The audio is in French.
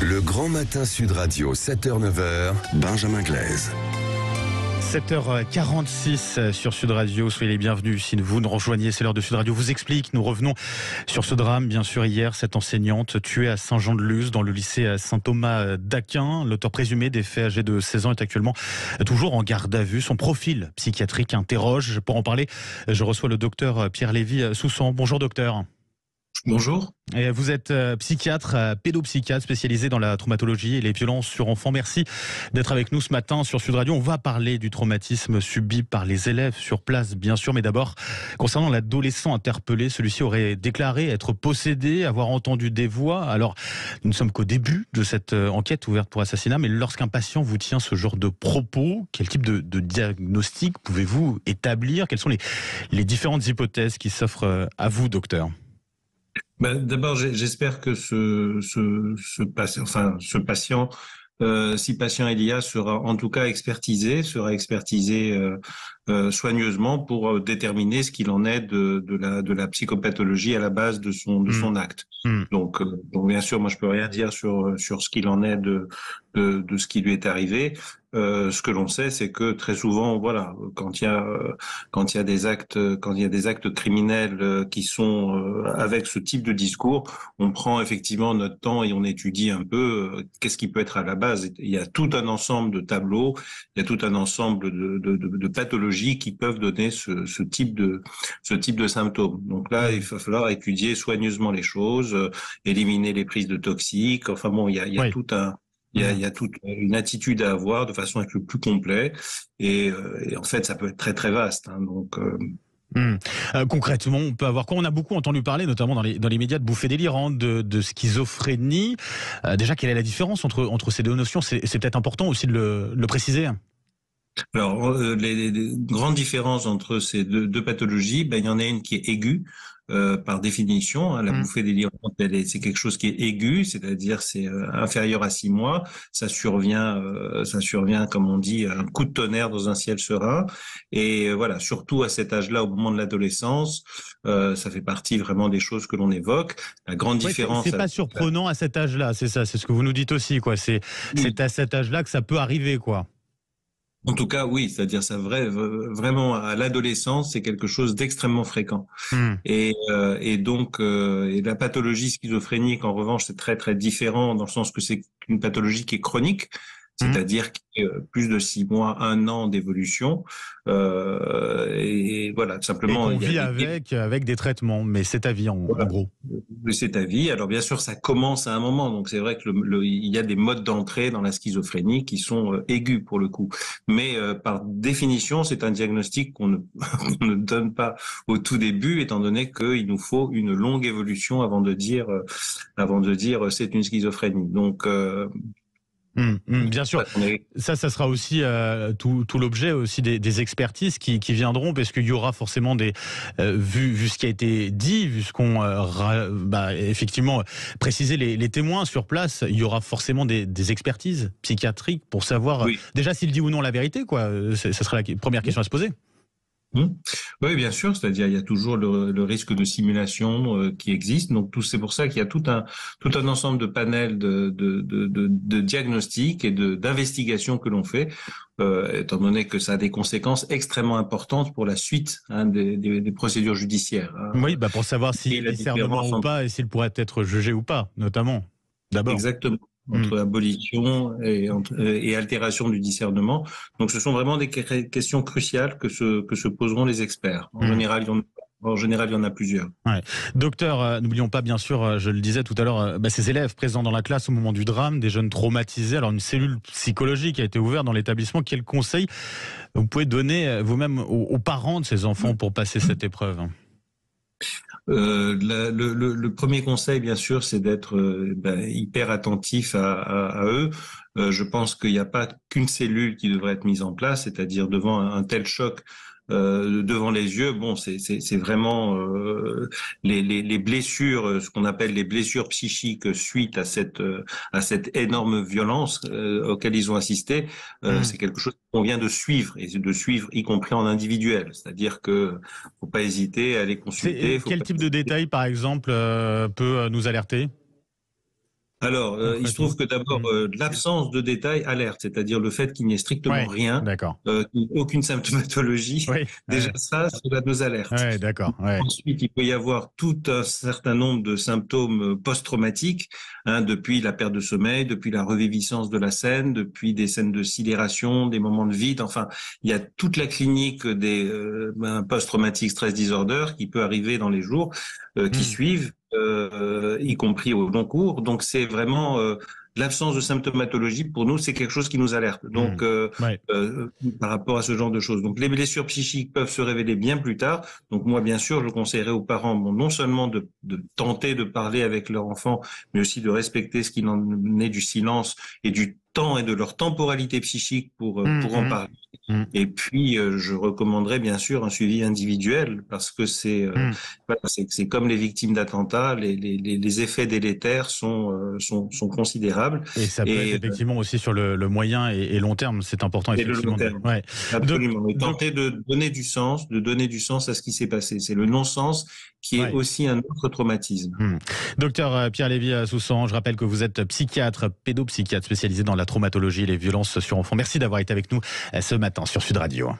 Le Grand Matin Sud Radio, 7h-9h, Benjamin Glaise. 7h46 sur Sud Radio, soyez les bienvenus si vous nous rejoignez, c'est l'heure de Sud Radio vous explique. Nous revenons sur ce drame, bien sûr, hier, cette enseignante tuée à Saint-Jean-de-Luz dans le lycée Saint-Thomas d'Aquin. L'auteur présumé des faits, âgé de 16 ans, est actuellement toujours en garde à vue. Son profil psychiatrique interroge. Pour en parler, je reçois le docteur Pierre Lévy-Soussan. Bonjour docteur. Bonjour. Et vous êtes psychiatre, pédopsychiatre spécialisé dans la traumatologie et les violences sur enfants. Merci d'être avec nous ce matin sur Sud Radio. On va parler du traumatisme subi par les élèves sur place, bien sûr. Mais d'abord, concernant l'adolescent interpellé, celui-ci aurait déclaré être possédé, avoir entendu des voix. Alors, nous ne sommes qu'au début de cette enquête ouverte pour assassinat. Mais lorsqu'un patient vous tient ce genre de propos, quel type de diagnostic pouvez-vous établir? Quelles sont les différentes hypothèses qui s'offrent à vous, docteur? D'abord, j'espère que ce patient, si patient il y a, sera en tout cas expertisé, soigneusement pour déterminer ce qu'il en est de la psychopathologie à la base de son acte. Donc bien sûr, moi je peux rien dire sur ce qu'il en est de ce qui lui est arrivé. Ce que l'on sait, c'est que très souvent, voilà, quand il y a des actes criminels qui sont avec ce type de discours, on prend effectivement notre temps et on étudie un peu qu'est-ce qui peut être à la base. Il y a tout un ensemble de tableaux, il y a tout un ensemble de pathologies qui peuvent donner ce type de symptômes. Donc là, il va falloir étudier soigneusement les choses, éliminer les prises de toxiques. Enfin bon, il y a tout un Il y a toute une attitude à avoir de façon à être le plus complet et en fait ça peut être très très vaste. Donc concrètement, on peut avoir quoi? On a beaucoup entendu parler, notamment dans les médias, de bouffées délirantes, de schizophrénie. Déjà, quelle est la différence entre ces deux notions? C'est peut-être important aussi de le préciser. Alors, les grandes différences entre ces deux pathologies, il y en a une qui est aiguë, par définition. La bouffée délirante, c'est quelque chose qui est aigu, c'est-à-dire c'est inférieur à 6 mois. Ça survient, comme on dit, un coup de tonnerre dans un ciel serein. Et voilà, surtout à cet âge-là, au moment de l'adolescence, ça fait partie vraiment des choses que l'on évoque. La grande différence... C'est pas surprenant à cet âge-là, c'est ça, c'est ce que vous nous dites aussi, quoi. C'est à cet âge-là que ça peut arriver, quoi. En tout cas, oui, c'est-à-dire ça vraiment à l'adolescence, c'est quelque chose d'extrêmement fréquent. Et donc la pathologie schizophrénique, en revanche, c'est très très différent dans le sens que c'est une pathologie qui est chronique, c'est-à-dire qui est plus de 6 mois, 1 an d'évolution. Et voilà, tout simplement. Et qu'on vit avec des traitements, mais c'est à vie en gros. C'est à vie. Alors bien sûr, ça commence à un moment. Donc c'est vrai que il y a des modes d'entrée dans la schizophrénie qui sont aigus pour le coup. Mais par définition, c'est un diagnostic qu'on ne donne pas au tout début, étant donné qu'il nous faut une longue évolution avant de dire c'est une schizophrénie. Donc bien sûr, ça sera aussi tout l'objet aussi des expertises qui viendront, parce qu'il y aura forcément vu ce qui a été dit, vu ce qu'on effectivement précisé les témoins sur place, il y aura forcément des expertises psychiatriques pour savoir déjà s'il dit ou non la vérité, quoi. Ça sera la première question à se poser. Oui, bien sûr. C'est-à-dire, il y a toujours le risque de simulation qui existe. Donc, c'est pour ça qu'il y a tout un ensemble de panels de diagnostics et d'investigations que l'on fait, étant donné que ça a des conséquences extrêmement importantes pour la suite des procédures judiciaires. Oui, pour savoir s'il y a discernement ou pas et s'il pourrait être jugé ou pas, notamment. D'abord. Exactement. Entre abolition et altération du discernement. Donc, ce sont vraiment des questions cruciales que se poseront les experts. En général, il y en a plusieurs. Ouais. Docteur, n'oublions pas, bien sûr, je le disais tout à l'heure, ces élèves présents dans la classe au moment du drame, des jeunes traumatisés. Alors, une cellule psychologique a été ouverte dans l'établissement. Quel conseil vous pouvez donner vous-même aux parents de ces enfants pour passer cette épreuve? Le premier conseil, bien sûr, c'est d'être hyper attentif à eux. Je pense qu'il n'y a pas qu'une cellule qui devrait être mise en place, c'est-à-dire devant un tel choc devant les yeux. Bon, c'est vraiment les blessures, ce qu'on appelle les blessures psychiques suite à cette énorme violence auquel ils ont assisté. C'est quelque chose qu'on vient de suivre, et de suivre y compris en individuel. C'est-à-dire que faut pas hésiter à les consulter. Quel type de détail, par exemple, peut nous alerter? Alors, il se trouve que d'abord, l'absence de détails alerte, c'est-à-dire le fait qu'il n'y ait strictement rien, aucune symptomatologie, déjà ça, cela nous alerte. Ouais, d'accord. Ouais. Ensuite, il peut y avoir tout un certain nombre de symptômes post-traumatiques, depuis la perte de sommeil, depuis la reviviscence de la scène, depuis des scènes de sidération, des moments de vide. Enfin, il y a toute la clinique des post-traumatic stress disorder qui peut arriver dans les jours qui suivent, y compris au long cours. Donc, c'est vraiment l'absence de symptomatologie, pour nous, c'est quelque chose qui nous alerte. Donc, par rapport à ce genre de choses. Donc, les blessures psychiques peuvent se révéler bien plus tard. Donc, moi, bien sûr, je conseillerais aux parents, non seulement de tenter de parler avec leur enfant, mais aussi de respecter ce qu'il en est du silence et du temps et de leur temporalité psychique pour en parler. Et puis, je recommanderais bien sûr un suivi individuel parce que c'est comme les victimes d'attentats, les effets délétères sont considérables. Et ça peut être effectivement aussi sur le moyen et long terme, c'est important effectivement. Et le long terme. Absolument. Et tenter de donner du sens à ce qui s'est passé. C'est le non-sens qui est aussi un autre traumatisme. Docteur Pierre Lévy-Soussan, je rappelle que vous êtes psychiatre, pédopsychiatre spécialisé dans la traumatologie et les violences sur enfants. Merci d'avoir été avec nous ce matin sur Sud Radio.